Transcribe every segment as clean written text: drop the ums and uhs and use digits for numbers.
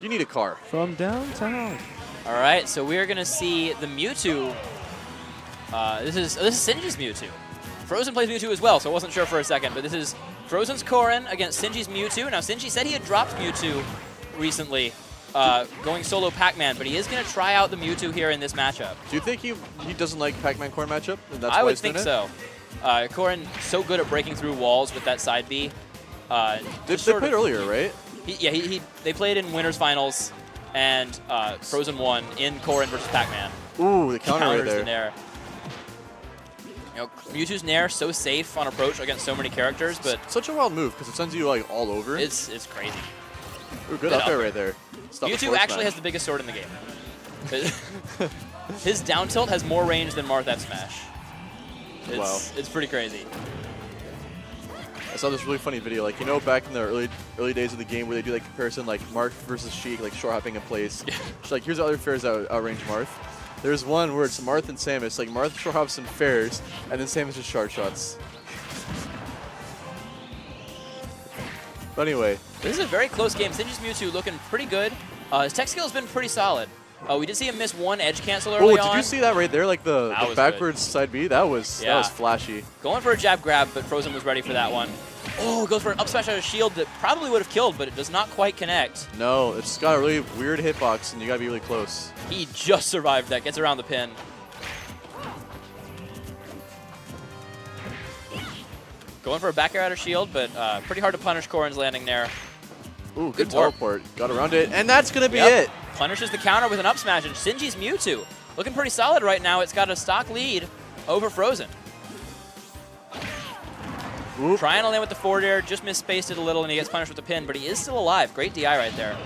You need a car. From downtown. All right, so we are going to see the Mewtwo. This is Sinji's Mewtwo. Frozen plays Mewtwo as well, so I wasn't sure for a second, but this is Frozen's Korin against Sinji's Mewtwo. Now, Sinji said he had dropped Mewtwo recently, going solo Pac-Man, but he is going to try out the Mewtwo here in this matchup. Do you think he doesn't like Pac-Man Korin matchup? And that's I why would he's doing think it? so. Korin so good at breaking through walls with that side B. They played earlier, right? They played in winners finals, and Frozen won in Korin versus Pac-Man. Ooh, the counter right Counters there. the Nair. You know, Mewtwo's Nair so safe on approach against so many characters, but Such a wild move because it sends you like all over. it's crazy. Ooh, good up there right there. Stop the Mewtwo force actually smash. has the biggest sword in the game. His down tilt has more range than Marth F Smash. It's pretty crazy. I saw this really funny video, like, you know, back in the early days of the game where they do like comparison, like Marth versus Sheik, like short hopping in place. It's like, here's other fairs that outrange Marth. There's one where it's Marth and Samus. Like Marth short hops in fairs, and then Samus just shard shots. But anyway, This is a very close game. Sinji's Mewtwo looking pretty good. His tech skill has been pretty solid. We did see him miss one edge cancel early on. Did you see that right there? Like the was backwards side B? That was flashy. Going for a jab grab, but Frozen was ready for that one. Oh, goes for an up smash out of shield that probably would have killed, but it does not quite connect. No, it's got a really weird hitbox, and you gotta be really close. He just survived that, gets around the pin. Going for a back air out of shield, but pretty hard to punish Korin's landing there. Ooh, good warp. teleport. Got around it, and that's gonna be it. Punishes the counter with an up smash, and Sinji's Mewtwo looking pretty solid right now. It's got a stock lead over Frozen. Oop. Trying to land with the forward air, just misspaced it a little, and he gets punished with the pin, but he is still alive. Great DI right there.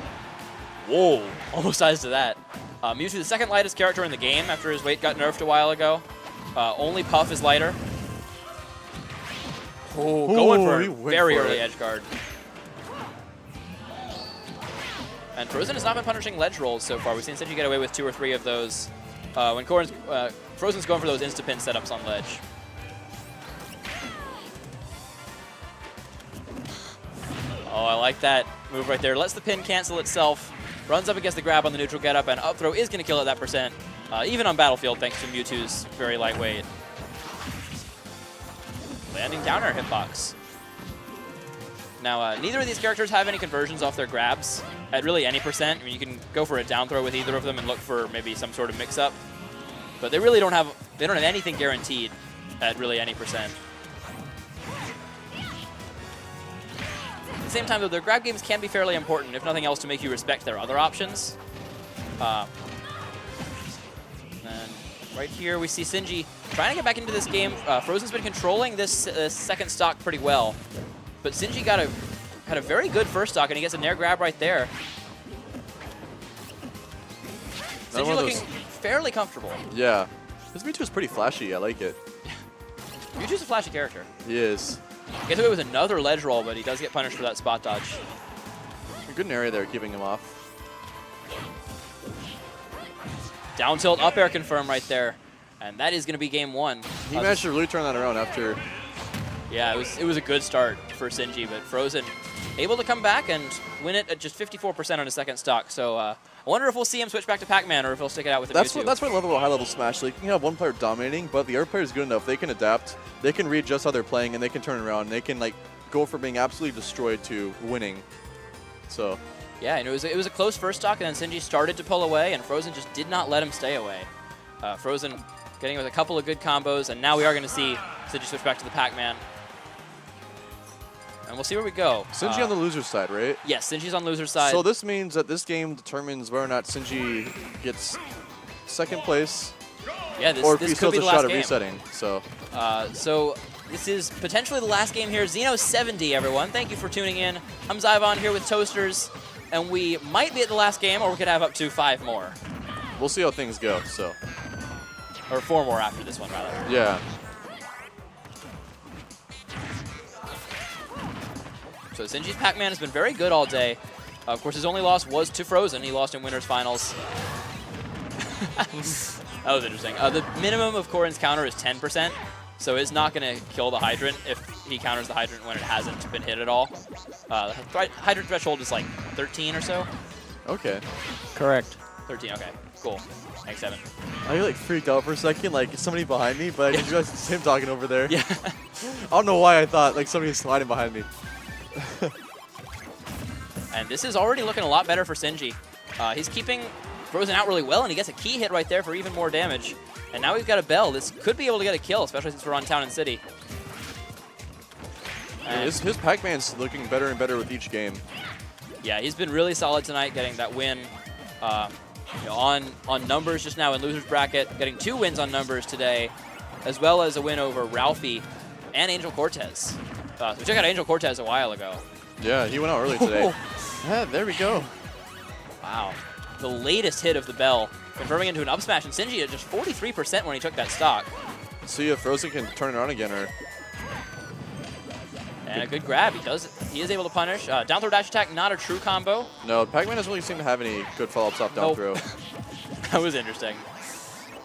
Whoa, almost size to that. Mewtwo, the second lightest character in the game after his weight got nerfed a while ago. Only Puff is lighter. Oh, going for a very early edge guard. And Frozen has not been punishing ledge rolls so far. We've seen Sinji get away with 2 or 3 of those when Frozen's going for those insta-pin setups on ledge. Oh, I like that move right there. Lets the pin cancel itself. Runs up against the grab on the neutral getup, and up throw is going to kill at that percent, even on Battlefield, thanks to Mewtwo's very lightweight. Landing counter hitbox. Now, neither of these characters have any conversions off their grabs at really any percent. I mean, you can go for a down throw with either of them and look for maybe some sort of mix-up, but they really don't have anything guaranteed at really any percent. At the same time, though, their grab games can be fairly important, if nothing else, to make you respect their other options. And right here, we see Sinji trying to get back into this game. Frozen's been controlling this second stock pretty well, but Sinji had a very good first stock, and he gets a nair grab right there. Sinji looking fairly comfortable. Yeah. This Mewtwo is pretty flashy. I like it. Mewtwo's a flashy character. He is. Gets away with another ledge roll, but he does get punished for that spot dodge. A good area there, keeping him off. Down tilt, up air confirm right there. And that is going to be game 1. He managed to really turn that around after. Yeah, it was a good start for Sinji, but Frozen able to come back and win it at just 54% on his second stock. So I wonder if we'll see him switch back to Pac-Man or if he'll stick it out with the Mewtwo. That's what I love about high-level Smash. Like, you can have one player dominating, but the other player is good enough. They can adapt. They can readjust how they're playing, and they can turn it around. And they can like go from being absolutely destroyed to winning. So. Yeah, and it was a close first stock, and then Sinji started to pull away, and Frozen just did not let him stay away. Frozen getting with a couple of good combos, and now we are going to see Sinji switch back to the Pac-Man. And we'll see where we go. Sinji on the loser's side, right? Yes, Sinji's on loser's side. So this means that this game determines whether or not Sinji gets second place, yeah, or if this he still could be has a the shot last at game. resetting. So This is potentially the last game here. XenoSeventy, everyone. Thank you for tuning in. I'm Zyvon here with Toasters, and we might be at the last game, or we could have up to 5 more. we'll see how things go. So. Or 4 more after this one, rather. Yeah. So Sinji's Pac-Man has been very good all day. Of course, his only loss was to Frozen. He lost in winners finals. That was interesting. The minimum of Korin's counter is 10%, so it's not going to kill the Hydrant if he counters the Hydrant when it hasn't been hit at all. The Hydrant threshold is like 13 or so. Okay. Correct. 13, okay. Cool. X7. I like freaked out for a second, like somebody behind me, but I didn't realize it's him talking over there. Yeah. I don't know why I thought like somebody was sliding behind me. And this is already looking a lot better for Sinji. He's keeping Frozen out really well, and he gets a key hit right there for even more damage. And now we've got a Bell. This could be able to get a kill, especially since we're on Town and City. And His Pac-Man's looking better and better with each game. yeah, he's been really solid tonight, getting that win you know, on numbers just now in loser's bracket, getting 2 wins on numbers today, as well as a win over Ralphie and Angel Cortez. So we checked out Angel Cortez a while ago. Yeah, he went out early today. Yeah, there we go. Wow. The latest hit of the Bell, confirming into an up smash, and Sinji at just 43% when he took that stock. See if Frozen can turn it on again, or And a good grab. He is able to punish. Down throw dash attack, not a true combo. no. Pac-Man doesn't really seem to have any good follow-ups off down Nope. throw. That was interesting.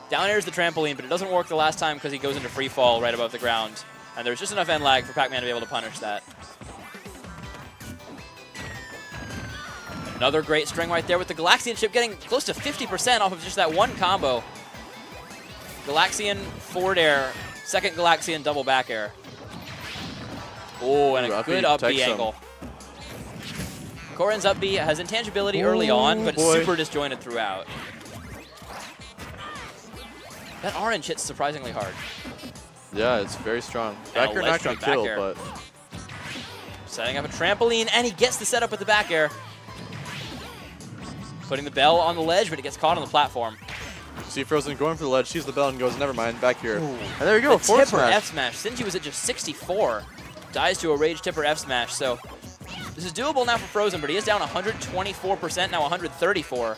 Down air is the trampoline, but it doesn't work the last time because he goes into free fall right above the ground. And there's just enough end lag for Pac-Man to be able to punish that. Another great string right there with the Galaxian chip getting close to 50% off of just that one combo. Galaxian forward air, second Galaxian double back air. Oh, and a good up B angle. Korin's up B has intangibility early on, but it's super disjointed throughout. That orange hits surprisingly hard. Yeah, it's very strong. And Back a air ledge not gonna drop back kill, air. but Setting up a trampoline, and he gets the setup with the back air. Putting the Bell on the ledge, but it gets caught on the platform. see Frozen going for the ledge, sees the bell and goes, never mind, back here. Ooh. And there you go, The forward tipper smash. F smash. Sinji was at just 64. Dies to a rage tipper F smash. So this is doable now for Frozen, but he is down 124%, now 134.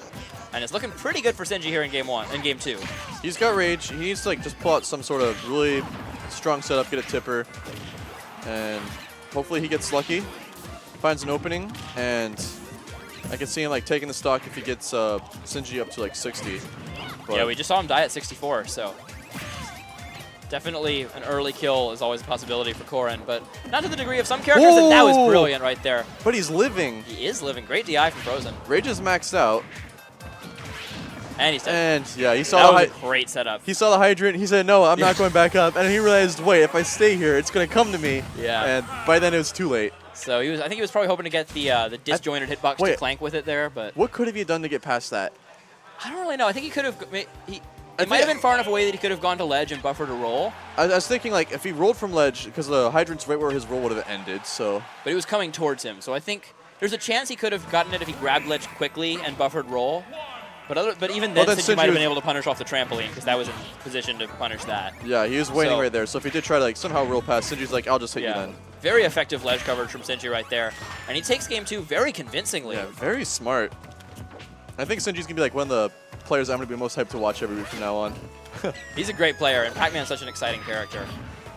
And it's looking pretty good for Sinji here in game 2. He's got rage. He needs to like just pull out some sort of really strong setup, get a tipper, and hopefully he gets lucky, finds an opening, and I can see him like taking the stock if he gets Sinji up to like 60. But Yeah, we just saw him die at 64, so definitely an early kill is always a possibility for Korin, but not to the degree of some characters, and that was Whoa! brilliant right there. But he's living. He is living. Great DI from Frozen. Rage is maxed out, And he's dead. and yeah, he That saw was the a great setup. he saw the hydrant. He said, "No, I'm not going back up." And he realized, "Wait, if I stay here, it's gonna come to me." Yeah. And by then it was too late. So I think he was probably hoping to get the disjointed hitbox to Wait. clank with it there, but What could have you done to get past that? I don't really know. I think he could have. It might have been far enough away that he could have gone to ledge and buffered a roll, I was thinking like if he rolled from ledge, because the hydrant's right where his roll would have ended. So but it was coming towards him. So I think there's a chance he could have gotten it if he grabbed ledge quickly and buffered roll. But even then, then Sinji might Sinji have been was- able to punish off the trampoline because that was in position to punish that. yeah, he was waiting So- right there. So if he did try to like somehow roll past, Sinji's like, "I'll just hit you then." Very effective ledge coverage from Sinji right there. And he takes game 2 very convincingly. Yeah, very smart. I think Sinji's gonna be like one of the players I'm gonna be most hyped to watch every week from now on. He's a great player, and Pac-Man's such an exciting character.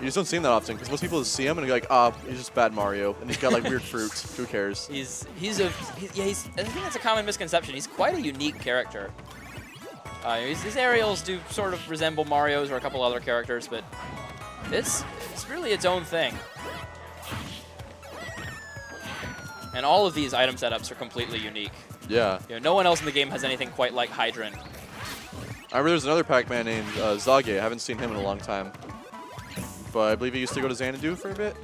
You just don't see him that often because most people just see him and go like, "Ah, he's just bad Mario," and he's got like weird fruit. Who cares? I think that's a common misconception. He's quite a unique character. His aerials do sort of resemble Mario's or a couple other characters, but it's really its own thing. And all of these item setups are completely unique. Yeah. You know, no one else in the game has anything quite like Hydrant. I remember there's another Pac-Man named Zage. I haven't seen him in a long time, but I believe he used to go to Xanadu for a bit.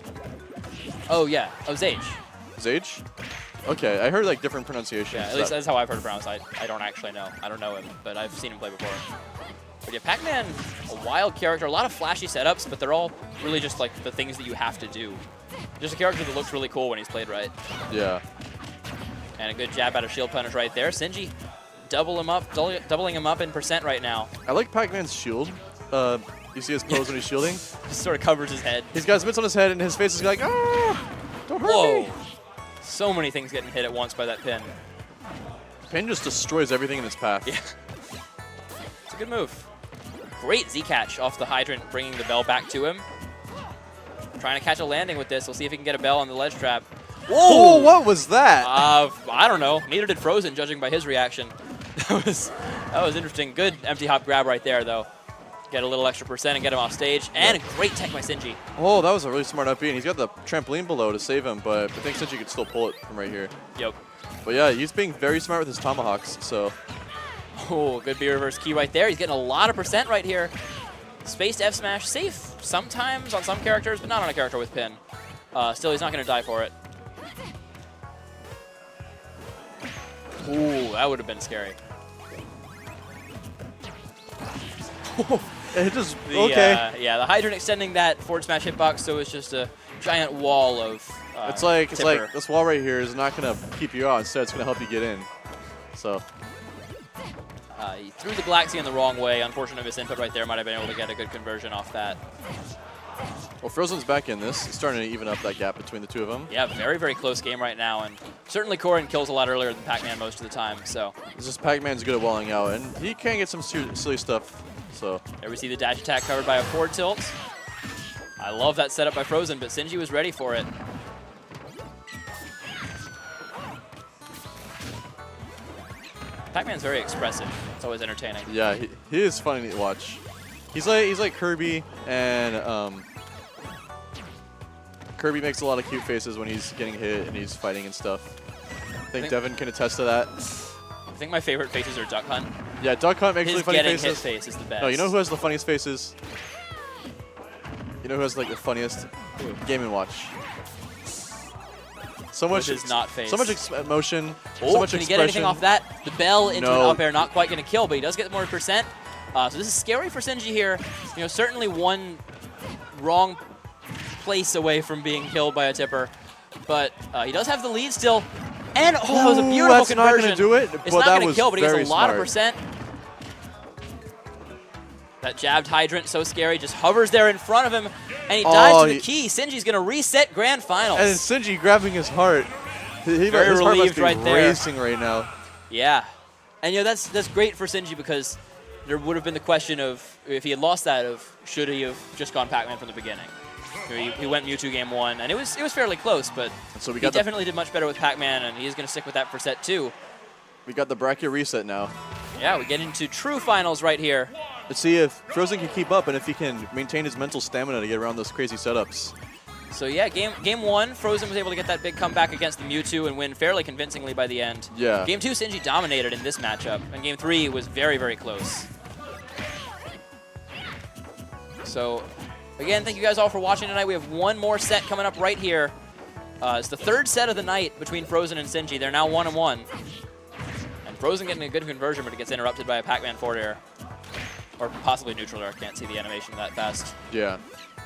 Oh yeah, Zage. Zage? Okay, I heard like different pronunciations. Yeah, at least that's how I've heard it pronounced. I don't actually know. I don't know him, but I've seen him play before. But yeah, Pac-Man, a wild character, a lot of flashy setups, but they're all really just like the things that you have to do. Just a character that looks really cool when he's played right. Yeah. And a good jab out of shield punish right there. Sinji doubling him up in percent right now. I like Pac-Man's shield. You see his pose when he's shielding? Just sort of covers his head. He's got his mitts on his head and his face is like, "Ah, don't hurt Whoa. me." So many things getting hit at once by that pin. Pin just destroys everything in its path. Yeah. It's a good move. Great Z-catch off the Hydrant, bringing the Bell back to him. Trying to catch a landing with this. We'll see if he can get a Bell on the ledge trap. Whoa, what was that? I don't know. Neither did Frozen, judging by his reaction. That was interesting. Good empty hop grab right there, though. Get a little extra percent and get him off stage. And a great tech by Sinji. Oh, that was a really smart up B, and he's got the trampoline below to save him, but I think Sinji could still pull it from right here. Yep. But yeah, he's being very smart with his tomahawks, so. Oh, good B reverse key right there. He's getting a lot of percent right here. Spaced F smash, safe sometimes on some characters, but not on a character with pin. Still, he's not going to die for it. Ooh, that would have been scary. It just, okay. Yeah, the hydrant extending that forward smash hitbox, so it's just a giant wall of it's like tipper. this wall right here is not going to keep you out. Instead, it's going to help you get in. So. He threw the Galaxy in the wrong way. Unfortunate misinput right there. Might have been able to get a good conversion off that. Well, Frozen's back in this. He's starting to even up that gap between the two of them. Yeah, very, very close game right now. And certainly Corrin kills a lot earlier than Pac-Man most of the time. So It's just Pac-Man's good at walling out, and he can get some silly stuff. So there we see the dash attack covered by a forward tilt. I love that setup by Frozen, but Sinji was ready for it. Pac-Man's very expressive. It's always entertaining. yeah, he is funny to watch. He's like Kirby, and Kirby makes a lot of cute faces when he's getting hit and he's fighting and stuff. I think Devin can attest to that. I think my favorite faces are Duck Hunt. Yeah, Duck Hunt makes His really funny getting faces. hit face is the best. No, you know who has the funniest faces? You know who has like the funniest? Game & Watch. So much is not face. So much emotion. Oh, so much can he expression. get anything off that? The bell into No. an up air, not quite going to kill, but he does get more percent. So this is scary for Sinji here. You know, certainly one wrong place away from being killed by a tipper, but he does have the lead still. And oh, that was a beautiful that's conversion. not going to do it. It's but not that going to was kill, but he very gets a lot smart. of percent. That jabbed hydrant, so scary, just hovers there in front of him, and he dives to the key. Sinji's going to reset grand finals. And Sinji grabbing his heart. His Very heart must relieved be right there. racing right now. Yeah, and you know that's great for Sinji because there would have been the question of if he had lost that of should he have just gone Pac-Man from the beginning. You know, he went Mewtwo game 1, and it was fairly close, but So we he got definitely did much better with Pac-Man, and he is going to stick with that for set 2. We got the bracket reset now. Yeah, we get into true finals right here. Let's see if Frozen can keep up and if he can maintain his mental stamina to get around those crazy setups. So yeah, game 1, Frozen was able to get that big comeback against the Mewtwo and win fairly convincingly by the end. Yeah. Game 2, Sinji dominated in this matchup, and game 3 was very, very close. So, again, thank you guys all for watching tonight. We have one more set coming up right here. It's the third set of the night between Frozen and Sinji. They're now 1-1. And Frozen getting a good conversion, but it gets interrupted by a Pac-Man forward air. Or possibly neutral air. Can't see the animation that fast. Yeah.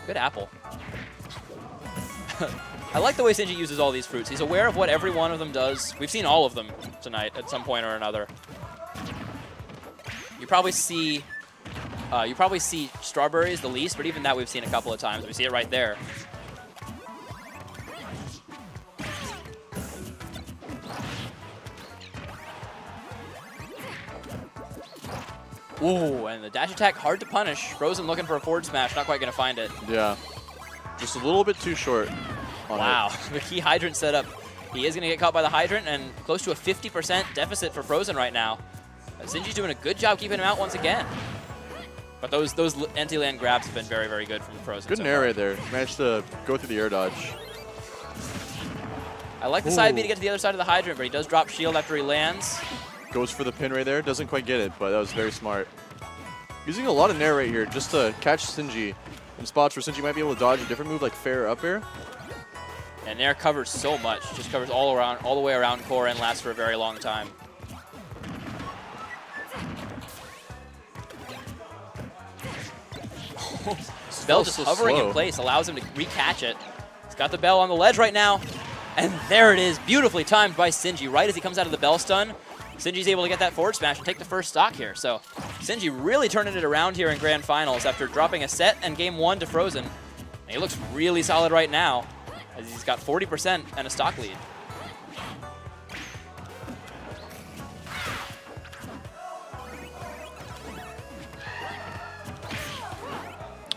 Good apple. I like the way Sinji uses all these fruits. He's aware of what every one of them does. We've seen all of them tonight at some point or another. You probably see strawberries the least, but even that we've seen a couple of times. We see it right there. Ooh, and the dash attack hard to punish. Frozen looking for a forward smash, not quite going to find it. Yeah. Just a little bit too short on Wow, it. the key hydrant setup. He is going to get caught by the hydrant, and close to a 50% deficit for Frozen right now. Sinji's doing a good job keeping him out once again. But those anti-land grabs have been very, very good from Frozen. Good so nair far. right there. Managed to go through the air dodge. I like the side B to get to the other side of the hydrant, but he does drop shield after he lands. Goes for the pin right there. Doesn't quite get it, but that was very smart. Using a lot of nair right here just to catch Sinji in spots where Sinji might be able to dodge a different move like fair up air. And nair covers so much. Just covers all the way around core and lasts for a very long time. Bell just so hovering slow. in place allows him to recatch it. He's got the bell on the ledge right now. And there it is, beautifully timed by Sinji. Right as he comes out of the bell stun, Sinji's able to get that forward smash and take the first stock here. So Sinji really turning it around here in Grand Finals after dropping a set and game 1 to Frozen. And he looks really solid right now as he's got 40% and a stock lead.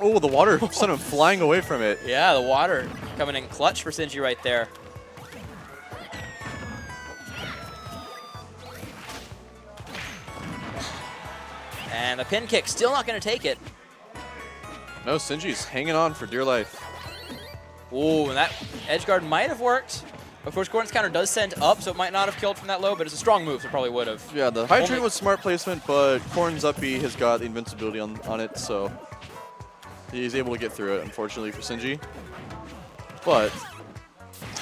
Oh, the water sent him flying away from it. Yeah, the water coming in clutch for Sinji right there. And the pin kick still not going to take it. No, Sinji's hanging on for dear life. Ooh, and that edge guard might have worked. Of course, Corrin's counter does send up, so it might not have killed from that low, but it's a strong move, so it probably would have. Yeah, the hydrant was smart placement, but Corrin's up B has got the invincibility on it, so he's able to get through it, unfortunately, for Sinji. But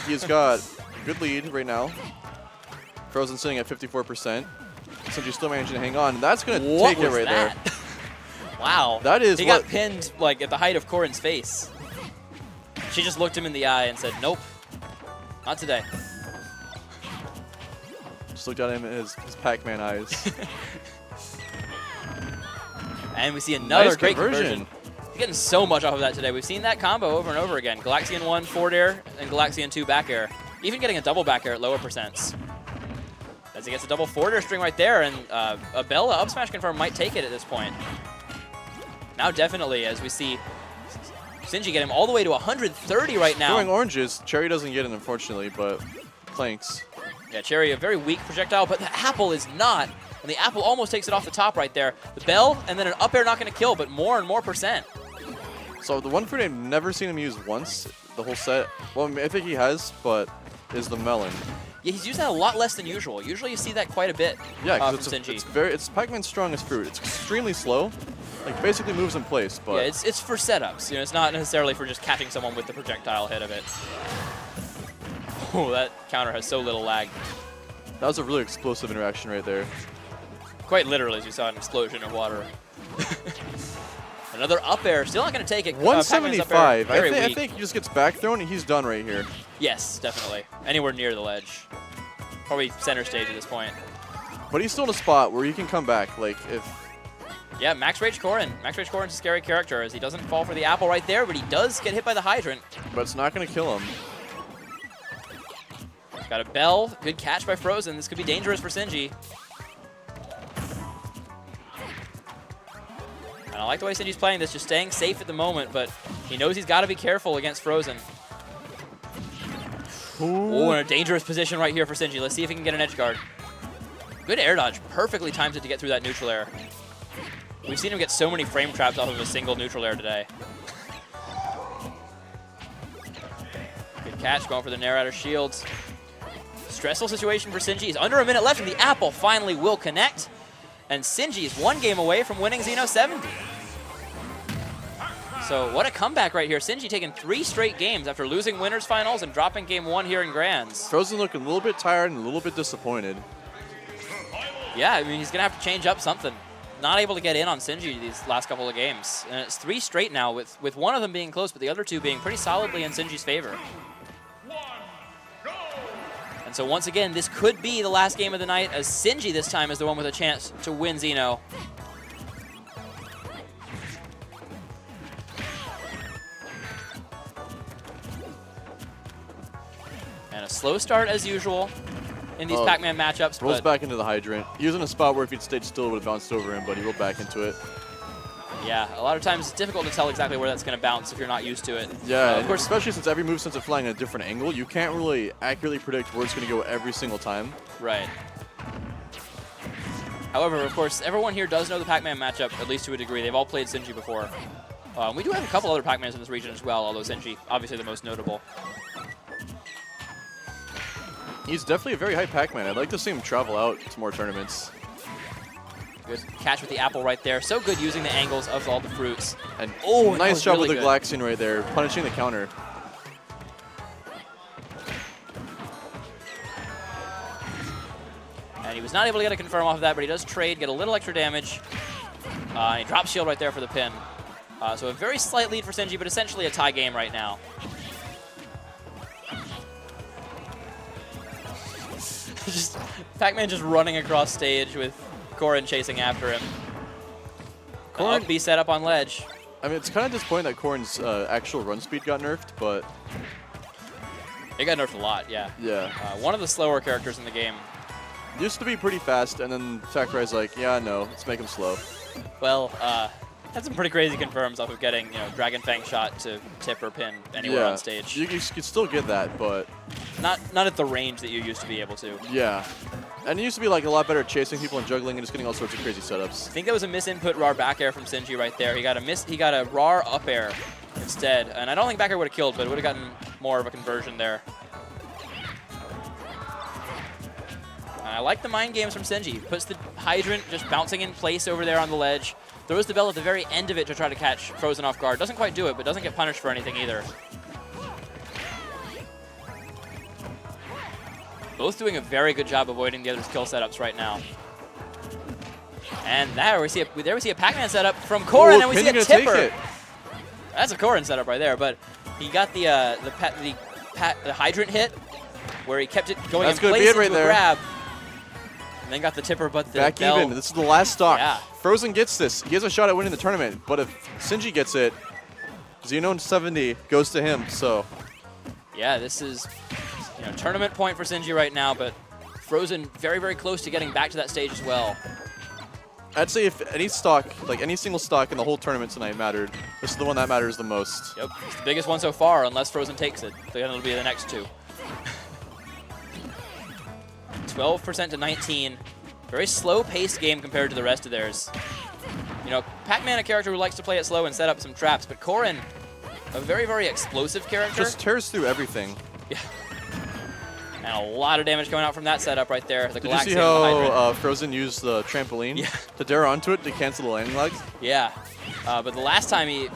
he's got a good lead right now. Frozen sitting at 54%. Sinji's still managing to hang on, and that's going to take it right there. Wow. That is he got pinned like at the height of Corrin's face. She just looked him in the eye and said, nope, not today. Just looked at him in his Pac-Man eyes. And we see another Nice great conversion. He's getting so much off of that today. We've seen that combo over and over again. Galaxian 1 forward air and Galaxian 2 back air. Even getting a double back air at lower percents. As he gets a double forward air string right there, and a Bella up smash confirm might take it at this point. Now definitely, as we see Sinji get him all the way to 130 right now. Going oranges, Cherry doesn't get it, unfortunately, but planks. Yeah, Cherry, a very weak projectile, but the apple is not. And the apple almost takes it off the top right there. The bell, and then an up air not going to kill, but more and more percent. So the one fruit I've never seen him use once, the whole set, well, I mean, I think he has, but is the melon. Yeah, he's used that a lot less than usual. Usually you see that quite a bit Yeah, from Sinji. it's Pac-Man's strongest fruit. It's extremely slow, like basically moves in place, but... Yeah, it's for setups. You know, it's not necessarily for just catching someone with the projectile hit of it. Oh, that counter has so little lag. That was a really explosive interaction right there. Quite literally, as you saw an explosion of water. Another up air, still not going to take it. 175. I think he just gets back thrown and he's done right here. Yes, definitely. Anywhere near the ledge. Probably center stage at this point. But he's still in a spot where he can come back. Like if. Yeah, Max Rage Corrin. Max Rage Corrin's a scary character as he doesn't fall for the apple right there, but he does get hit by the hydrant. But it's not going to kill him. Got a bell. Good catch by Frozen. This could be dangerous for Sinji. And I like the way Sinji's playing this, just staying safe at the moment, but he knows he's got to be careful against Frozen. Oh, in a dangerous position right here for Sinji. Let's see if he can get an edge guard. Good air dodge. Perfectly times it to get through that neutral air. We've seen him get so many frame traps off of a single neutral air today. Good catch, going for the Nair out of shields. Stressful situation for Sinji. He's under a minute left, and the apple finally will connect. And Sinji is one game away from winning XenoSeventy. So what a comeback right here. Sinji taking 3 straight games after losing winners finals and dropping game 1 here in Grands. Frozen looking a little bit tired and a little bit disappointed. Yeah, I mean, he's going to have to change up something. Not able to get in on Sinji these last couple of games. And it's 3 straight now, with one of them being close, but the other 2 being pretty solidly in Sinji's favor. And so once again, this could be the last game of the night, as Sinji this time is the one with a chance to win Xeno. And a slow start as usual in these Pac-Man matchups. Rolls back into the hydrant. He was in a spot where if he'd stayed still, it would have bounced over him, but he rolled back into it. Yeah, a lot of times it's difficult to tell exactly where that's going to bounce if you're not used to it. Yeah, of course, especially since every move since it's flying at a different angle, you can't really accurately predict where it's going to go every single time. Right. However, of course, everyone here does know the Pac-Man matchup, at least to a degree. They've all played Sinji before. We do have a couple other Pac-Mans in this region as well, although Sinji, obviously the most notable. He's definitely a very high Pac-Man. I'd like to see him travel out to more tournaments. Good catch with the apple right there. So good using the angles of all the fruits. And oh, nice job really with the Galaxian right there, punishing the counter. And he was not able to get a confirm off of that, but he does trade, get a little extra damage. He drops shield right there for the pin. So a very slight lead for Sinji, but essentially a tie game right now. Just Pac-Man just running across stage with Corrin chasing after him. Corrin be set up on ledge. I mean, it's kind of disappointing that Corrin's actual run speed got nerfed, but... It got nerfed a lot, yeah. Yeah. One of the slower characters in the game. Used to be pretty fast, and then Sakurai's like, yeah, no, let's make him slow. Well, had some pretty crazy confirms off of getting, you know, Dragon Fang shot to tip or pin anywhere on stage. You could still get that, but... Not at the range that you used to be able to. Yeah. And it used to be like a lot better at chasing people and juggling and just getting all sorts of crazy setups. I think that was a misinput RAR back air from Sinji right there. He got a RAR up air instead. And I don't think back air would have killed, but it would have gotten more of a conversion there. I like the mind games from Sinji. Puts the hydrant just bouncing in place over there on the ledge. Throws the bell at the very end of it to try to catch Frozen off guard. Doesn't quite do it, but doesn't get punished for anything either. Both doing a very good job avoiding the other's kill setups right now. And there we see a Pac-Man setup from Korin, and we see a tipper. That's a Korin setup right there, but he got the hydrant hit where he kept it going in place into a grab. And then got the tipper, but the back bell. even. This is the last stock. Yeah. Frozen gets this. He has a shot at winning the tournament, but if Sinji gets it, XenoSeventy goes to him. So yeah, this is tournament point for Sinji right now, but Frozen very, very close to getting back to that stage as well. I'd say if any stock, like any single stock in the whole tournament tonight mattered, this is the one that matters the most. Yep, it's the biggest one so far, unless Frozen takes it. Then it'll be the next two. 12% to 19. Very slow-paced game compared to the rest of theirs. Pac-Man, a character who likes to play it slow and set up some traps, but Korin, a very, very explosive character. Just tears through everything. Yeah. And a lot of damage coming out from that setup right there. The Did you see how Frozen used the trampoline to dare onto it to cancel the landing lag? Yeah. But the last time he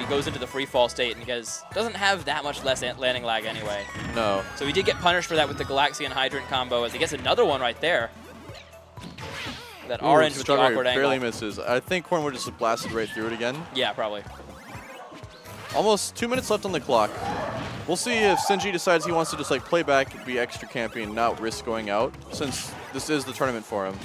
goes into the free fall state and doesn't have that much less landing lag anyway. No. So he did get punished for that with the Galaxian Hydrant combo as he gets another one right there. That orange with the awkward angle. Barely misses. I think Korin would just blasted right through it again. Yeah, probably. Almost 2 minutes left on the clock. We'll see if Sinji decides he wants to just play back and be extra campy and not risk going out, since this is the tournament for him.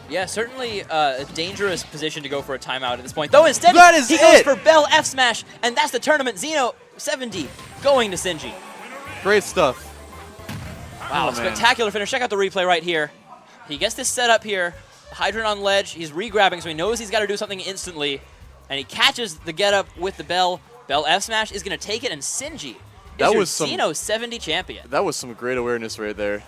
Yeah, certainly a dangerous position to go for a timeout at this point. Though instead, he goes for Bell F smash, and that's the tournament. XenoSeventy going to Sinji. Great stuff. Wow, spectacular finish. Check out the replay right here. He gets this set up here. Hydrant on ledge. He's re-grabbing, so he knows he's got to do something instantly. And he catches the get-up with the Bell. Bell F smash is going to take it, and Sinji is your XenoSeventy champion. That was some great awareness right there.